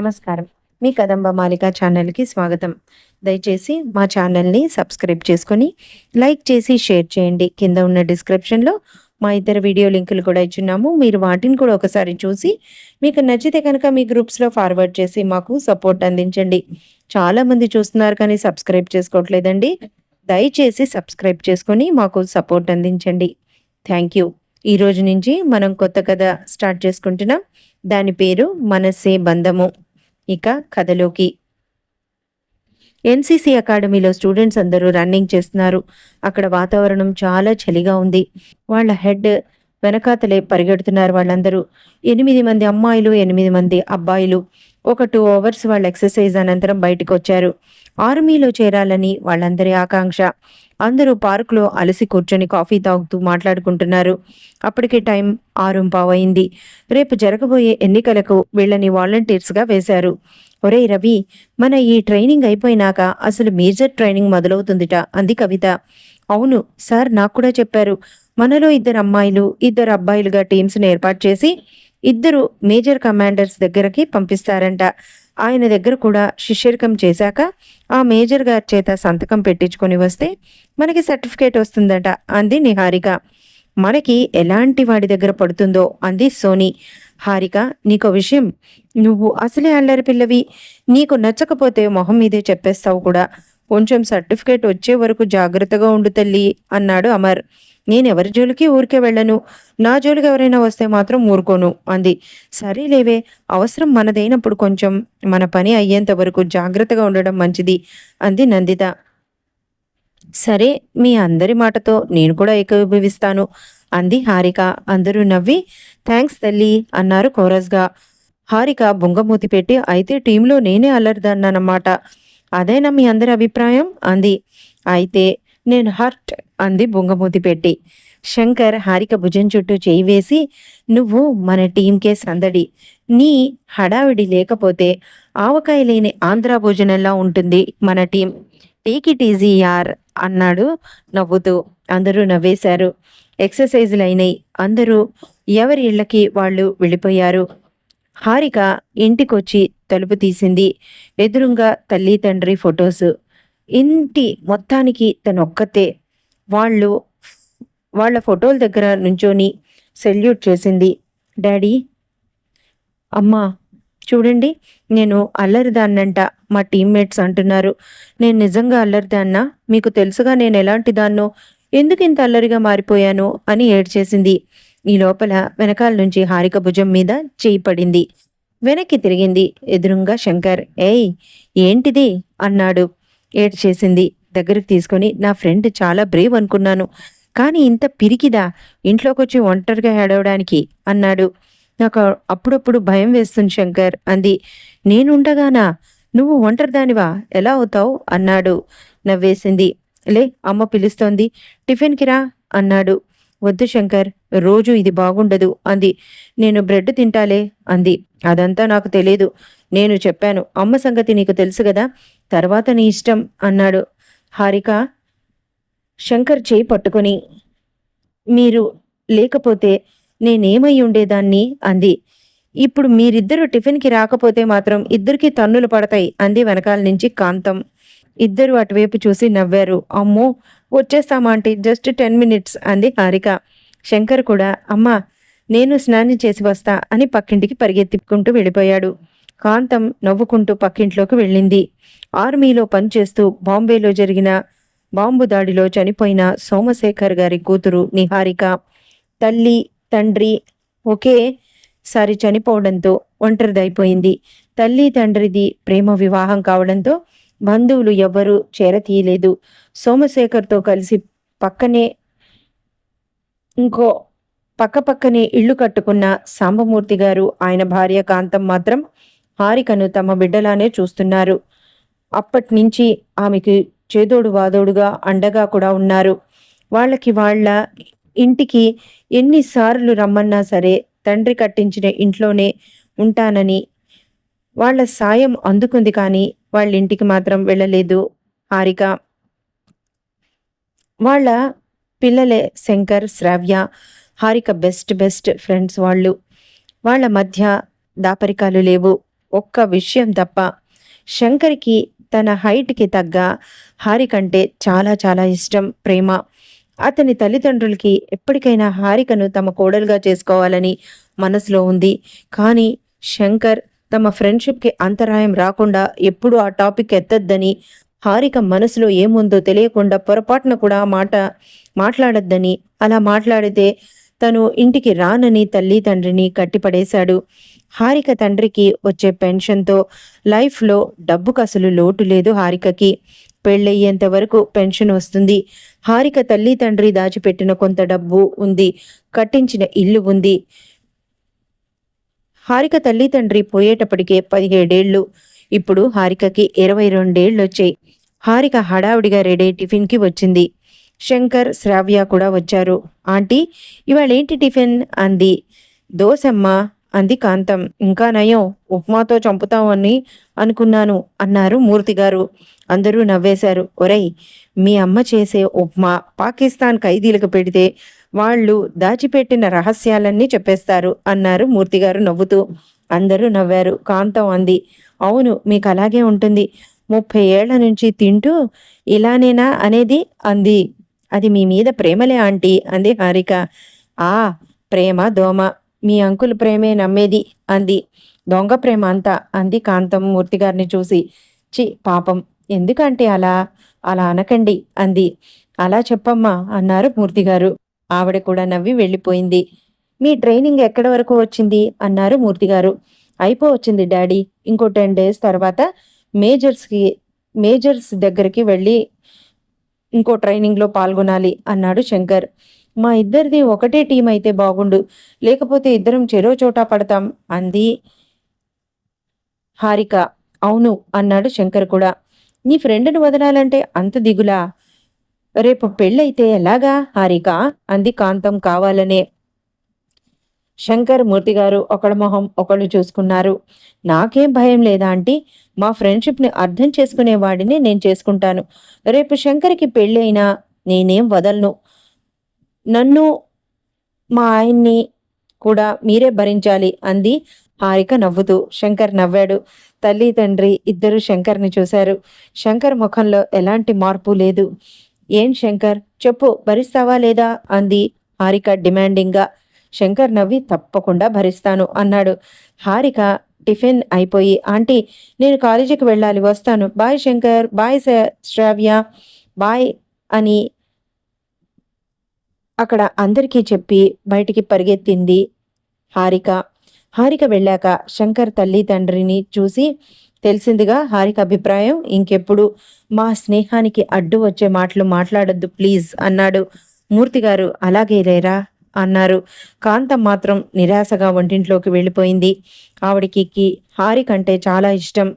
నమస్కారం. మీ కదంబ మాలిక ఛానల్‌కి స్వాగతం. దయచేసి మా ఛానల్‌ని సబ్స్క్రైబ్ చేసుకొని, లైక్ చేసి, షేర్ చేయండి. కింద ఉన్న డిస్క్రిప్షన్‌లో మా ఇతర వీడియో లింకులు కూడా ఇచ్చున్నాము. మీరు వాటిని కూడా ఒకసారి చూసి, మీకు నచ్చితే కనుక మీ గ్రూప్స్‌లో ఫార్వర్డ్ చేసి మాకు సపోర్ట్ అందించండి. చాలామంది చూస్తున్నారు కానీ సబ్స్క్రైబ్ చేసుకోవట్లేదండి. దయచేసి సబ్స్క్రైబ్ చేసుకొని మాకు సపోర్ట్ అందించండి. Thank you. ఈ రోజు నుంచి మనం కొత్త కథ స్టార్ట్ చేసుకుంటున్నాం. దాని పేరు మనస్సే బంధము. ఇక కథలోకి. ఎన్సీసీ అకాడమీలో స్టూడెంట్స్ అందరూ రన్నింగ్ చేస్తున్నారు. అక్కడ వాతావరణం చాలా చలిగా ఉంది. వాళ్ళ హెడ్ వెనకాతలే పరిగెడుతున్నారు వాళ్ళందరూ. 8 మంది అమ్మాయిలు, 8 మంది అబ్బాయిలు. ఒక 2 అవర్స్ వాళ్ళ ఎక్సర్సైజ్ అనంతరం బయటకు వచ్చారు. ఆర్మీలో చేరాలని వాళ్ళందరి ఆకాంక్ష. అందరూ పార్కులో అలసి కూర్చొని కాఫీ తాగుతూ మాట్లాడుకుంటున్నారు. అప్పటికే టైం 6:15 అయింది. రేపు జరగబోయే ఎన్నికలకు వీళ్ళని వాలంటీర్స్గా వేశారు. ఒరేయ్ రవి, మన ఈ ట్రైనింగ్ అయిపోయినాక అసలు మేజర్ ట్రైనింగ్ మొదలవుతుందిట అంది కవిత. అవును సార్, నాకు కూడా చెప్పారు. మనలో 2 అమ్మాయిలు, 2 అబ్బాయిలుగా టీమ్స్ని ఏర్పాటు చేసి 2 మేజర్ కమాండర్స్ దగ్గరకి పంపిస్తారంట. ఆయన దగ్గర కూడా శిష్యరికం చేశాక ఆ మేజర్ గారి చేత సంతకం పెట్టించుకొని వస్తే మనకి సర్టిఫికేట్ వస్తుందట అంది నిహారిక. మనకి ఎలాంటి వాడి దగ్గర పడుతుందో అంది సోని. హారిక, నీకో విషయం, నువ్వు అసలే అల్లరి పిల్లవి. నీకు నచ్చకపోతే మొహం మీదే చెప్పేస్తావు కూడా. కొంచెం సర్టిఫికేట్ వచ్చే వరకు జాగ్రత్తగా ఉండు తల్లి అన్నాడు అమర్. నేనెవరి జోలికి ఊరికే వెళ్ళను. నా జోలికి ఎవరైనా వస్తే మాత్రం ఊరుకోను అంది. సరేలేవే, అవసరం మనదైనప్పుడు కొంచెం మన పని అయ్యేంత వరకు జాగ్రత్తగా ఉండడం మంచిది అంది నందిత. సరే, మీ అందరి మాటతో నేను కూడా ఏకీభవిస్తాను అంది హారిక. అందరూ నవ్వి థ్యాంక్స్ తల్లి అన్నారు కోరస్గా. హారిక బుంగమూతి పెట్టి, అయితే టీంలో నేనే అల్లరిదాన్నమాట. అదేనా మీ అందరి అభిప్రాయం అంది. అయితే నేను హర్ట్ అంది బుంగమూతి పెట్టి. శంకర్ హారిక భుజం చుట్టూ చేయి వేసి, నువ్వు మన టీంకే సందడి. నీ హడావిడి లేకపోతే ఆవకాయ లేని ఆంధ్ర భోజనంలా ఉంటుంది మన టీం. టేక్ ఇట్ ఈజీ యార్ అన్నాడు నవ్వుతూ. అందరూ నవ్వేశారు. ఎక్సర్సైజులు అయినాయి. అందరూ ఎవరి ఇళ్లకి వాళ్ళు వెళ్ళిపోయారు. హారిక ఇంటికొచ్చి తలుపు తీసింది. ఎదురుగా తల్లి తండ్రి ఫొటోస్. ఇంటి మొత్తానికి తనొక్కతే. వాళ్ళ ఫోటోల దగ్గర నుంచొని సెల్యూట్ చేసింది. డాడీ, అమ్మా, చూడండి, నేను అల్లరిదాన్నంట. మా టీమ్మేట్స్ అంటున్నారు. నేను నిజంగా అల్లరిదాన్నా? మీకు తెలుసుగా నేను ఎలాంటి దాన్నో, ఎందుకు ఇంత అల్లరిగా మారిపోయాను అని ఏడ్చేసింది. ఈ లోపల వెనకాల నుంచి హారిక భుజం మీద చేయి పడింది. వెనక్కి తిరిగింది. ఎదురుగా శంకర్. ఏయ్, ఏంటిది అన్నాడు. ఏడ్చేసింది. దగ్గరికి తీసుకొని, నా ఫ్రెండ్ చాలా బ్రేవ్ అనుకున్నాను, కానీ ఇంత పిరికిదా ఇంట్లోకొచ్చి ఒంటరిగా ఏడవడానికి అన్నాడు. నాకు అప్పుడప్పుడు భయం వేస్తుంది శంకర్ అంది. నేనుండగానా? నువ్వు ఒంటరిదానివా? ఎలా అవుతావు అన్నాడు. నవ్వేసింది. లే, అమ్మ పిలుస్తోంది, టిఫిన్కి రా అన్నాడు. వద్దు శంకర్, రోజు ఇది బాగుండదు అంది. నేను బ్రెడ్ తింటాలే అంది. అదంతా నాకు తెలియదు. నేను చెప్పాను, అమ్మ సంగతి నీకు తెలుసు కదా, తర్వాత నీ ఇష్టం అన్నాడు. హారిక శంకర్ చేయి పట్టుకొని, మీరు లేకపోతే నేనేమై ఉండేదాన్ని అంది. ఇప్పుడు మీరిద్దరూ టిఫిన్కి రాకపోతే మాత్రం ఇద్దరికి తన్నులు పడతాయి అంది వెనకాల నుంచి కాంతం. ఇద్దరు అటువైపు చూసి నవ్వారు. అమ్మో, వచ్చేస్తామా ఆంటీ, జస్ట్ 10 minutes అంది హారిక. శంకర్ కూడా, అమ్మా, నేను స్నానం చేసి వస్తా అని పక్కింటికి పరిగెత్తుకుంటూ వెళ్ళిపోయాడు. కాంతం నవ్వుకుంటూ పక్కింట్లోకి వెళ్ళింది. ఆర్మీలో పనిచేస్తూ బాంబేలో జరిగిన బాంబు దాడిలో చనిపోయిన సోమశేఖర్ గారి కూతురు నిహారిక. తల్లి తండ్రి ఒకేసారి చనిపోవడంతో ఒంటరిదైపోయింది. తల్లి తండ్రిది ప్రేమ వివాహం కావడంతో బంధువులు ఎవ్వరూ చేరతీయలేదు. సోమశేఖర్తో కలిసి పక్కనే ఇళ్లు కట్టుకున్న సాంబమూర్తి గారు, ఆయన భార్య కాంతం మాత్రం హారికను తమ బిడ్డలానే చూస్తున్నారు. అప్పట్నుంచి ఆమెకి చేదోడు వాదోడుగా అండగా కూడా ఉన్నారు. వాళ్ళ ఇంటికి ఎన్నిసార్లు రమ్మన్నా సరే తండ్రి కట్టించిన ఇంట్లోనే ఉంటానని వాళ్ళ సాయం అందుకుంది, కానీ వాళ్ళ ఇంటికి మాత్రం వెళ్ళలేదు హారిక. వాళ్ళ పిల్లలే శంకర్, శ్రావ్య. హారిక బెస్ట్ ఫ్రెండ్స్ వాళ్ళు. వాళ్ళ మధ్య దాపరికాలు లేవు. ఒక్క విషయం తప్ప. శంకర్‌కి తన హైట్‌కి తగ్గ హారికంటే చాలా చాలా ఇష్టం, ప్రేమ. అతని తల్లిదండ్రులకి ఎప్పటికైనా హారికను తమ కోడలుగా చేసుకోవాలని మనసులో ఉంది. కానీ శంకర్ తమ ఫ్రెండ్‌షిప్‌కి అంతరాయం రాకుండా ఎప్పుడూ ఆ టాపిక్ ఎత్తొద్దని, హారిక మనసులో ఏముందో తెలియకుండా పొరపాటున కూడా ఆ మాట మాట్లాడొద్దని, అలా మాట్లాడితే తను ఇంటికి రానని తల్లి తండ్రిని కట్టిపడేశాడు. హారిక తండ్రికి వచ్చే పెన్షన్‌తో లైఫ్‌లో డబ్బుకసలు లోటు లేదు హారికకి. పెళ్ళయ్యేంత వరకు పెన్షన్ వస్తుంది. హారిక తల్లి తండ్రి దాచిపెట్టిన కొంత డబ్బు ఉంది. కట్టించిన ఇల్లు ఉంది. హారిక తల్లి తండ్రి పోయేటప్పటికే 17 ఏళ్ళు. ఇప్పుడు హారికకి 22 ఏళ్ళొచ్చాయి. హారిక హడావిడిగా రెడీ టిఫిన్‌కి వచ్చింది. శంకర్, శ్రావ్య కూడా వచ్చారు. ఆంటీ, ఇవాళేంటి టిఫిన్ అంది. దోసమ్మా అంది కాంతం. ఇంకా నయం, ఉప్మాతో చంపుతామని అనుకున్నాను అన్నారు మూర్తిగారు. అందరూ నవ్వేశారు. ఒరేయ్, మీ అమ్మ చేసే ఉప్మా పాకిస్తాన్ ఖైదీలకు పెడితే వాళ్ళు దాచిపెట్టిన రహస్యాలన్నీ చెప్పేస్తారు అన్నారు మూర్తిగారు నవ్వుతూ. అందరూ నవ్వారు. కాంతం అంది, అవును, మీకు అలాగే ఉంటుంది. 30 ఏళ్ల నుంచి తింటూ ఇలానేనా అనేది అంది. అది మీ మీద ప్రేమలే ఆంటీ అంది హారిక. ఆ, ప్రేమ దోమ, మీ అంకుల్ ప్రేమే నమ్మేది అంది. దొంగ ప్రేమ అంతా అంది కాంతం మూర్తిగారిని చూసి. చి పాపం, ఎందుకంటే అలా అలా అనకండి అంది. అలా చెప్పమ్మా అన్నారు మూర్తిగారు. ఆవిడ కూడా నవ్వి వెళ్ళిపోయింది. మీ ట్రైనింగ్ ఎక్కడి వరకు వచ్చింది అన్నారు మూర్తిగారు. అయిపోవచ్చింది డాడీ, ఇంకో 10 డేస్ తర్వాత మేజర్స్ దగ్గరికి వెళ్ళి ఇంకో ట్రైనింగ్లో పాల్గొనాలి అన్నాడు శంకర్. మా ఇద్దరిది ఒకటే టీం అయితే బాగుండు, లేకపోతే ఇద్దరం చెరో చోటా పడతాం అంది హారిక. అవును అన్నాడు శంకర్ కూడా. నీ ఫ్రెండ్‌ని వదలాలంటే అంత దిగులా? రేపు పెళ్ళైతే ఎలాగా హారిక అంది కాంతం కావాలనే. శంకర్, మూర్తిగారు ఒకళ్ళ మొహం ఒకళ్ళు చూసుకున్నారు. నాకేం భయం లేదా ఆంటీ, మా ఫ్రెండ్షిప్ని అర్థం చేసుకునేవాడిని నేను చేసుకుంటాను. రేపు శంకర్కి పెళ్ళి అయినా నేనేం వదలను. నన్ను, మా ఆయన్ని కూడా మీరే భరించాలి అంది హారిక నవ్వుతూ. శంకర్ నవ్వాడు. తల్లి తండ్రి ఇద్దరు శంకర్ని చూశారు. శంకర్ ముఖంలో ఎలాంటి మార్పు లేదు. ఏం శంకర్, చెప్పు, భరిస్తావా లేదా అంది హారిక డిమాండింగ్గా. శంకర్ నవ్వి తప్పకుండా భరిస్తాను అన్నాడు. హారిక టిఫిన్ అయిపోయి, ఆంటీ, నేను కాలేజీకి వెళ్ళాలి, వస్తాను, బాయ్ శంకర్, బాయ్ శ్రావ్య, బాయ్ అని అక్కడ అందరికీ చెప్పి బయటికి పరిగెత్తింది హారిక. హారిక వెళ్ళాక శంకర్ తల్లి తండ్రిని చూసి, తెలిసిందిగా హారిక అభిప్రాయం, ఇంకెప్పుడు మా స్నేహానికి అడ్డు వచ్చే మాటలు మాట్లాడొద్దు ప్లీజ్ అన్నాడు. మూర్తిగారు అలాగే లేరా అన్నారు. కాంతం మాత్రం నిరాశగా వంటింట్లోకి వెళ్ళిపోయింది. ఆవిడికి హారిక అంటే చాలా ఇష్టం.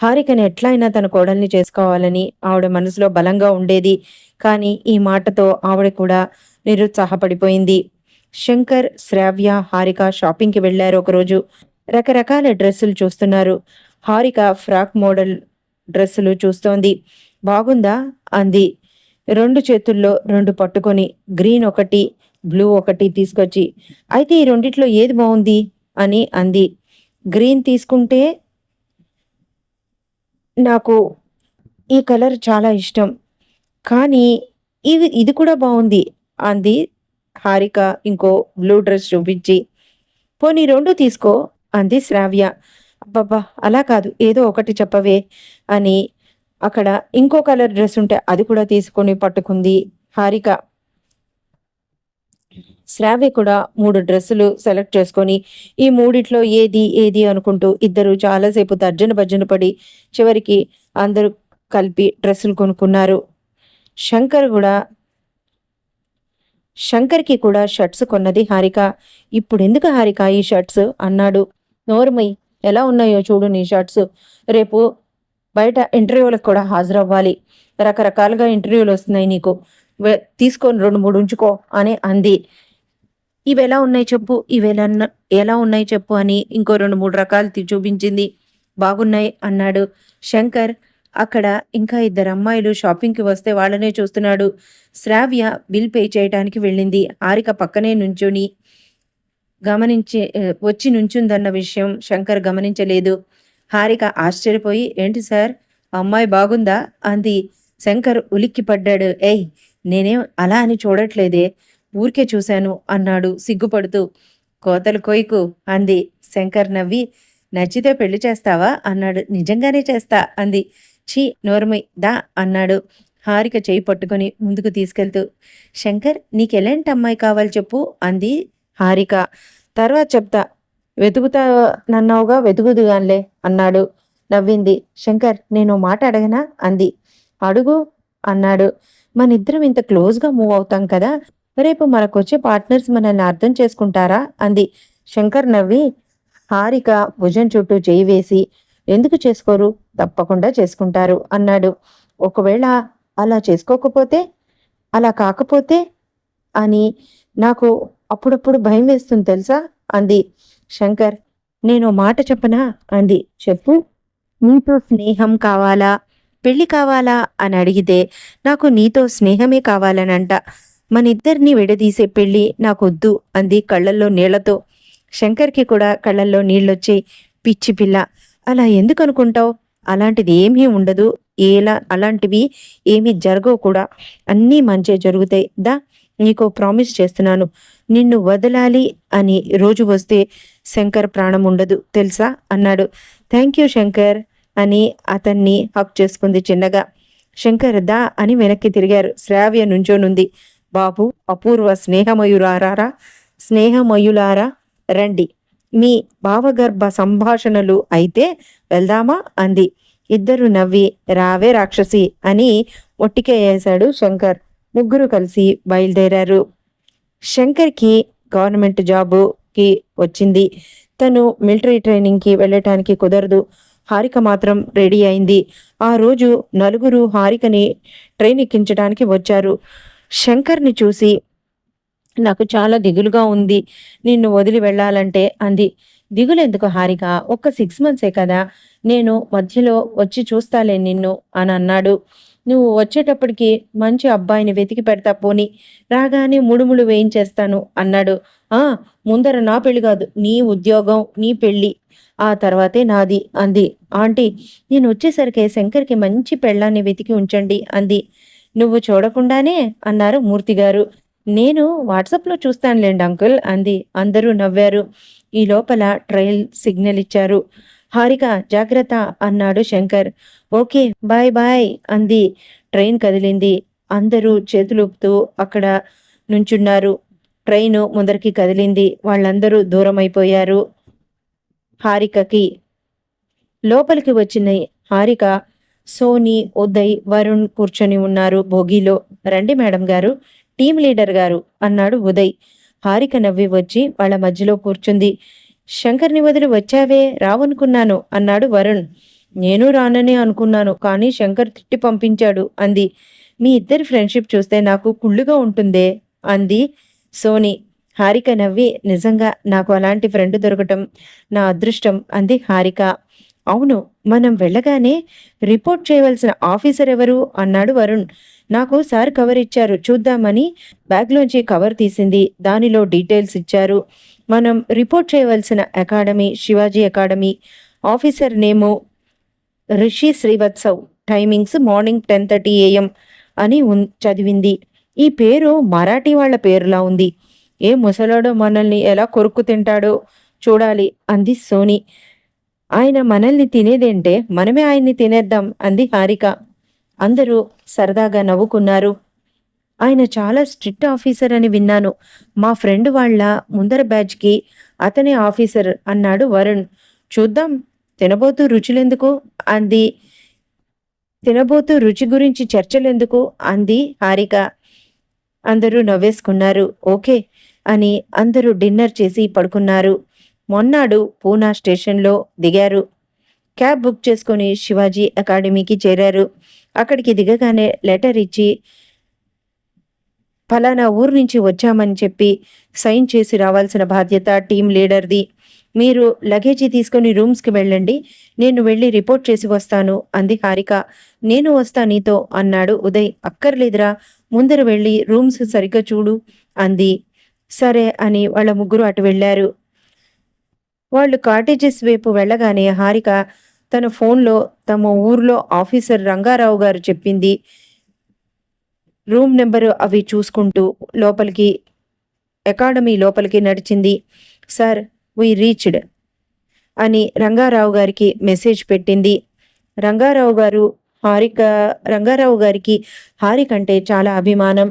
హారికని ఎట్లయినా తన కోడల్ని చేసుకోవాలని ఆవిడ మనసులో బలంగా ఉండేది. కానీ ఈ మాటతో ఆవిడ కూడా నిరుత్సాహపడిపోయింది. శంకర్, శ్రావ్య, హారిక షాపింగ్కి వెళ్లారు. ఒకరోజు రకరకాల డ్రెస్సులు చూస్తున్నారు. హారిక ఫ్రాక్ మోడల్ డ్రెస్సులు చూస్తోంది. బాగుందా అంది. 2 చేతుల్లో 2 పట్టుకొని గ్రీన్ ఒకటి, బ్లూ ఒకటి తీసుకొచ్చి. అయితే ఈ రెండిట్లో ఏది బాగుంది అని అంది. గ్రీన్ తీసుకుంటే నాకు ఈ కలర్ చాలా ఇష్టం, కానీ ఇది కూడా బాగుంది అంది హారిక ఇంకో బ్లూ డ్రెస్ చూపించి. పోనీ 2 తీసుకో అంది శ్రావ్య. అబ్బబ్బా, అలా కాదు, ఏదో ఒకటి చెప్పవే అని అక్కడ ఇంకో కలర్ డ్రెస్ ఉంటే అది కూడా తీసుకొని పట్టుకుంది హారిక. శ్రావ్య కూడా 3 డ్రెస్సులు సెలెక్ట్ చేసుకొని ఈ మూడిట్లో ఏది ఏది అనుకుంటూ ఇద్దరు చాలాసేపు తర్జన భర్జన పడి చివరికి అందరూ కలిపి డ్రెస్సులు కొనుక్కున్నారు. శంకర్కి కూడా షర్ట్స్ కొన్నది హారిక. ఇప్పుడెందుకు హారిక ఈ షర్ట్స్ అన్నాడు. నోరుమై, ఎలా ఉన్నాయో చూడు నీ షర్ట్స్, రేపు బయట ఇంటర్వ్యూలకు కూడా హాజరవ్వాలి, రకరకాలుగా ఇంటర్వ్యూలు వస్తున్నాయి నీకు, తీసుకొని 2-3 ఉంచుకో అని అంది. ఇవెలా ఉన్నాయి చెప్పు, ఎలా ఉన్నాయి చెప్పు అని ఇంకో 2-3 రకాలు చూపించింది. బాగున్నాయి అన్నాడు శంకర్. అక్కడ ఇంకా 2 అమ్మాయిలు షాపింగ్కి వస్తే వాళ్ళనే చూస్తున్నాడు. శ్రావ్య బిల్ పే చేయడానికి వెళ్ళింది. హారిక పక్కనే వచ్చి నుంచుందన్న విషయం శంకర్ గమనించలేదు. హారిక ఆశ్చర్యపోయి, ఏంటి సార్, అమ్మాయి బాగుందా అంది. శంకర్ ఉలిక్కిపడ్డాడు. ఏయ్, నేనేం అలా అని చూడట్లేదే, ఊరికే చూశాను అన్నాడు సిగ్గుపడుతూ. కోతలు కొయ్యకు అంది. శంకర్ నవ్వి, నచ్చితే పెళ్లి చేస్తావా అన్నాడు. నిజంగానే చేస్తా అంది. ఛీ, నోర్మయ్ దా అన్నాడు హారిక చేయి పట్టుకొని ముందుకు తీసుకెళ్తూ. శంకర్, నీకెలాంటి అమ్మాయి కావాలి చెప్పు అంది హారిక. తర్వాత చెప్తా, వెతుకుతా నన్నావుగా, వెతుకుదుగాన్లే అన్నాడు. నవ్వింది. శంకర్, నేను మాట అడగనా అంది. అడుగు అన్నాడు. మనిద్దరం ఇంత క్లోజ్గా మూవ్ అవుతాం కదా, రేపు మనకొచ్చే పార్ట్నర్స్ మనల్ని అర్థం చేసుకుంటారా అంది. శంకర్ నవ్వి హారిక భుజం చుట్టూ చేయి వేసి, ఎందుకు చేసుకోరు, తప్పకుండా చేసుకుంటారు అన్నాడు. ఒకవేళ అలా చేసుకోకపోతే, అలా కాకపోతే అని నాకు అప్పుడప్పుడు భయం వేస్తుంది తెలుసా అంది. శంకర్, నేను మాట చెప్పనా అంది. చెప్పు. నీతో స్నేహం కావాలా, పెళ్లి కావాలా అని అడిగితే నాకు నీతో స్నేహమే కావాలనంట. మనిద్దరినీ విడదీసే పెళ్లి నాకొద్దు అంది కళ్ళల్లో నీళ్లతో. శంకర్కి కూడా కళ్ళల్లో నీళ్ళొచ్చాయి. పిచ్చి పిల్ల, అలా ఎందుకు అనుకుంటావు? అలాంటిది ఏమీ ఉండదు, అలాంటివి ఏమీ జరగవు కూడా, అన్నీ మంచే జరుగుతాయి. దా, నీకో ప్రామిస్ చేస్తున్నాను, నిన్ను వదలాలి అని రోజు వస్తే శంకర్ ప్రాణం ఉండదు తెలుసా అన్నాడు. థ్యాంక్ యూ శంకర్ అని అతన్ని హక్ చేసుకుంది చిన్నగా. శంకర్ దా అని వెనక్కి తిరిగారు. శ్రావ్య నుంచోనుంది. బాబు, అపూర్వ స్నేహమయులారా రండి, మీ భావగర్భ సంభాషణలు అయితే వెళ్దామా అంది. ఇద్దరు నవ్వి రావే రాక్షసి అని ఒట్టికే వేశాడు శంకర్. ముగ్గురు కలిసి బయలుదేరారు. శంకర్కి గవర్నమెంట్ జాబుకి వచ్చింది. తను మిలిటరీ ట్రైనింగ్కి వెళ్ళటానికి కుదరదు. హారిక మాత్రం రెడీ అయింది. ఆ రోజు నలుగురు హారికని ట్రైన్ ఎక్కించడానికి వచ్చారు. శంకర్ని చూసి, నాకు చాలా దిగులుగా ఉంది నిన్ను వదిలి వెళ్ళాలంటే అంది. దిగులెందుకు హారిక, ఒక్క 6 మంత్సే కదా, నేను మధ్యలో వచ్చి చూస్తాలే నిన్ను అని అన్నాడు. నువ్వు వచ్చేటప్పటికి మంచి అబ్బాయిని వెతికి పెడతా పోని, రాగానే ముడుములు వేయించేస్తాను అన్నాడు. ఆ, ముందర నా పెళ్లి కాదు, నీ ఉద్యోగం, నీ పెళ్ళి, ఆ తర్వాతే నాది అంది. ఆంటీ, నేను వచ్చేసరికి శంకర్కి మంచి పెళ్ళాన్ని వెతికి ఉంచండి అంది. నువ్వు చూడకుండానే అన్నారు మూర్తిగారు. నేను వాట్సాప్లో చూస్తానులేండి అంకుల్ అంది. అందరూ నవ్వారు. ఈ లోపల ట్రైన్ సిగ్నల్ ఇచ్చారు. హారిక జాగ్రత్త అన్నాడు శంకర్. ఓకే, బాయ్ బాయ్ అంది. ట్రైన్ కదిలింది. అందరూ చేతులూపుతూ అక్కడ నుంచున్నారు. ట్రైను ముందరికి కదిలింది. వాళ్ళందరూ దూరం అయిపోయారు. హారికకి లోపలికి వచ్చిన హారిక, సోని, ఉదయ్, వరుణ్ కూర్చొని ఉన్నారు భోగిలో. రండి మేడం గారు, టీం లీడర్ గారు అన్నాడు ఉదయ్. హారిక నవ్వి వచ్చి వాళ్ళ మధ్యలో కూర్చుంది. శంకర్ని వదిలి వచ్చావే, రావనుకున్నాను అన్నాడు వరుణ్. నేను రాననే అనుకున్నాను, కానీ శంకర్ తిట్టి పంపించాడు అంది. మీ ఇద్దరి ఫ్రెండ్షిప్ చూస్తే నాకు కుళ్ళుగా ఉంటుందే అంది సోని. హారిక నవ్వి, నిజంగా నాకు అలాంటి ఫ్రెండ్ దొరకటం నా అదృష్టం అంది హారిక. అవును, మనం వెళ్ళగానే రిపోర్ట్ చేయవలసిన ఆఫీసర్ ఎవరు అన్నాడు వరుణ్. నాకు సార్ కవర్ ఇచ్చారు, చూద్దామని బ్యాగ్లోంచి కవర్ తీసింది. దానిలో డీటెయిల్స్ ఇచ్చారు. మనం రిపోర్ట్ చేయవలసిన academy Shivaji academy, officer name Rishi Srivatsav, timings morning 10:30 AM అని చదివింది. ఈ పేరు మరాఠీ వాళ్ళ పేరులా ఉంది. ఏ ముసలాడో మనల్ని ఎలా కొరుక్కు తింటాడో చూడాలి అంది సోని. ఆయన మనల్ని తినేదేంటే, మనమే ఆయన్ని తినేద్దాం అంది హారిక. అందరూ సరదాగా నవ్వుకున్నారు. ఆయన చాలా స్ట్రిక్ట్ ఆఫీసర్ అని విన్నాను. మా ఫ్రెండ్ వాళ్ళ ముందర బ్యాచ్కి అతనే ఆఫీసర్ అన్నాడు వరుణ్. చూద్దాం, తినబోతూ రుచులెందుకు అంది. తినబోతూ రుచి గురించి చర్చలెందుకు అంది హారిక. అందరూ నవ్వేసుకున్నారు. ఓకే అని అందరూ డిన్నర్ చేసి పడుకున్నారు. మొన్నాడు పూనా స్టేషన్లో దిగారు. క్యాబ్ బుక్ చేసుకుని శివాజీ అకాడమీకి చేరారు. అక్కడికి దిగగానే లెటర్ ఇచ్చి, ఫలానా ఊరు నుంచి వచ్చామని చెప్పి సైన్ చేసి రావాల్సిన బాధ్యత టీం లీడర్ది. మీరు లగేజీ తీసుకుని రూమ్స్కి వెళ్ళండి, నేను వెళ్ళి రిపోర్ట్ చేసి వస్తాను అంది హారిక. నేను వస్తా నీతో అన్నాడు ఉదయ్. అక్కర్లేదురా, ముందర వెళ్ళి రూమ్స్ సరిగ్గా చూడు అంది. సరే అని వాళ్ళ ముగ్గురు అటు వెళ్ళారు. వాళ్ళు కాటేజెస్ వైపు వెళ్ళగానే హారిక తన ఫోన్లో తమ ఊర్లో ఆఫీసర్ రంగారావు గారు చెప్పింది రూమ్ నెంబరు అవి చూసుకుంటూ లోపలికి అకాడమీ లోపలికి నడిచింది. సార్, వీ రీచ్డ్ అని రంగారావు గారికి మెసేజ్ పెట్టింది. రంగారావు గారికి హారిక అంటే చాలా అభిమానం.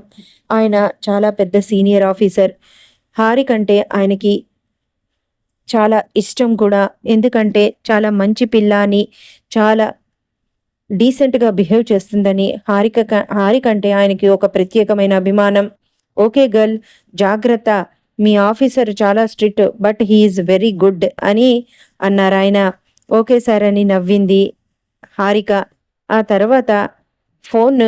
ఆయన చాలా పెద్ద సీనియర్ ఆఫీసర్. హారిక అంటే ఆయనకి చాలా ఇష్టం కూడా. ఎందుకంటే చాలా మంచి పిల్ల అని, చాలా డీసెంట్గా బిహేవ్ చేస్తుందని హారిక అంటే ఆయనకి ఒక ప్రత్యేకమైన అభిమానం. ఓకే గర్ల్, జాగ్రత్త, మీ ఆఫీసర్ చాలా strict but he is very good అని అన్నారు ఆయన. ఓకే సార్ అని నవ్వింది హారిక. ఆ తర్వాత ఫోన్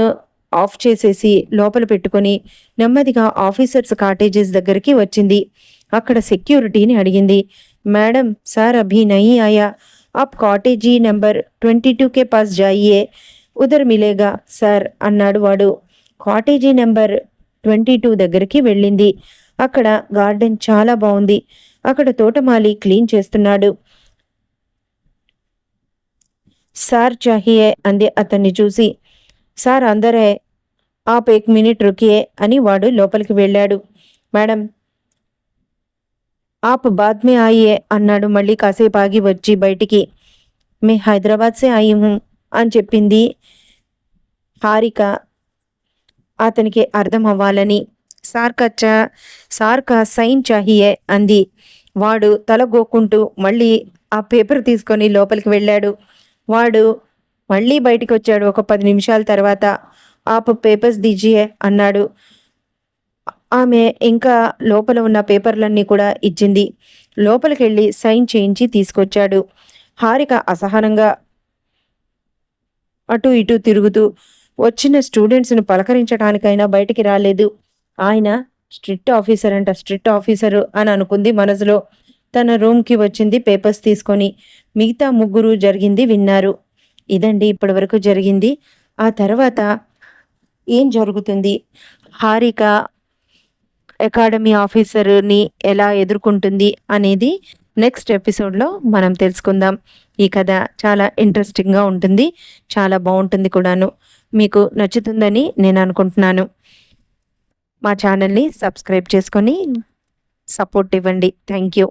ఆఫ్ చేసేసి లోపల పెట్టుకొని నెమ్మదిగా ఆఫీసర్స్ కాటేజెస్ దగ్గరికి వచ్చింది. అక్కడ సెక్యూరిటీని అడిగింది. మేడం, సార్ అభి నహీ ఆయా, आप కాటేజీ నెంబర్ 22 के पास जाइए, ఉదర్ మిలేగా సార్ అన్నాడు వాడు. కాటేజీ నెంబర్ 22 దగ్గరికి వెళ్ళింది. అక్కడ గార్డెన్ చాలా బాగుంది. అక్కడ తోటమాలి క్లీన్ చేస్తున్నాడు. సార్ చాహియే అంది అతన్ని చూసి. సార్ అందరే, ఆప్ 1 మినిట్ రుకియే అని వాడు లోపలికి వెళ్ళాడు. మేడం, ఆప్ బాద్ మే ఆయియే అన్నాడు మళ్ళీ కాసేపు ఆగి వచ్చి బయటికి. మే హైదరాబాద్ సే ఆయి హూ అని చెప్పింది హారిక అతనికి అర్థం అవ్వాలని. సార్ కా సైన్ చాహియే అంది. వాడు తల గోక్కుంటూ మళ్ళీ ఆ పేపర్ తీసుకొని లోపలికి వెళ్ళాడు. వాడు మళ్ళీ బయటికి వచ్చాడు ఒక 10 నిమిషాల తర్వాత. ఆప్ పేపర్స్ దీజియే అన్నాడు. ఆమె ఇంకా లోపల ఉన్న పేపర్లన్నీ కూడా ఇచ్చింది. లోపలికి వెళ్ళి సైన్ చేయించి తీసుకొచ్చాడు. హారిక అసహనంగా అటు ఇటు తిరుగుతూ వచ్చిన స్టూడెంట్స్ను పలకరించడానికైనా బయటికి రాలేదు. ఆయన స్ట్రిక్ట్ ఆఫీసరు అని అనుకుంది మనసులో. తన రూమ్కి వచ్చింది పేపర్స్ తీసుకొని. మిగతా ముగ్గురు జరిగింది విన్నారు. ఇదండి ఇప్పటి వరకు జరిగింది. ఆ తర్వాత ఏం జరుగుతుంది, హారిక అకాడమీ ఆఫీసర్ని ఎలా ఎదుర్కొంటుంది అనేది నెక్స్ట్ ఎపిసోడ్లో మనం తెలుసుకుందాం. ఈ కథ చాలా ఇంట్రెస్టింగ్గా ఉంటుంది, చాలా బాగుంటుంది కూడాను. మీకు నచ్చుతుందని నేను అనుకుంటున్నాను. మా ఛానల్ని సబ్స్క్రైబ్ చేసుకొని సపోర్ట్ ఇవ్వండి. Thank you.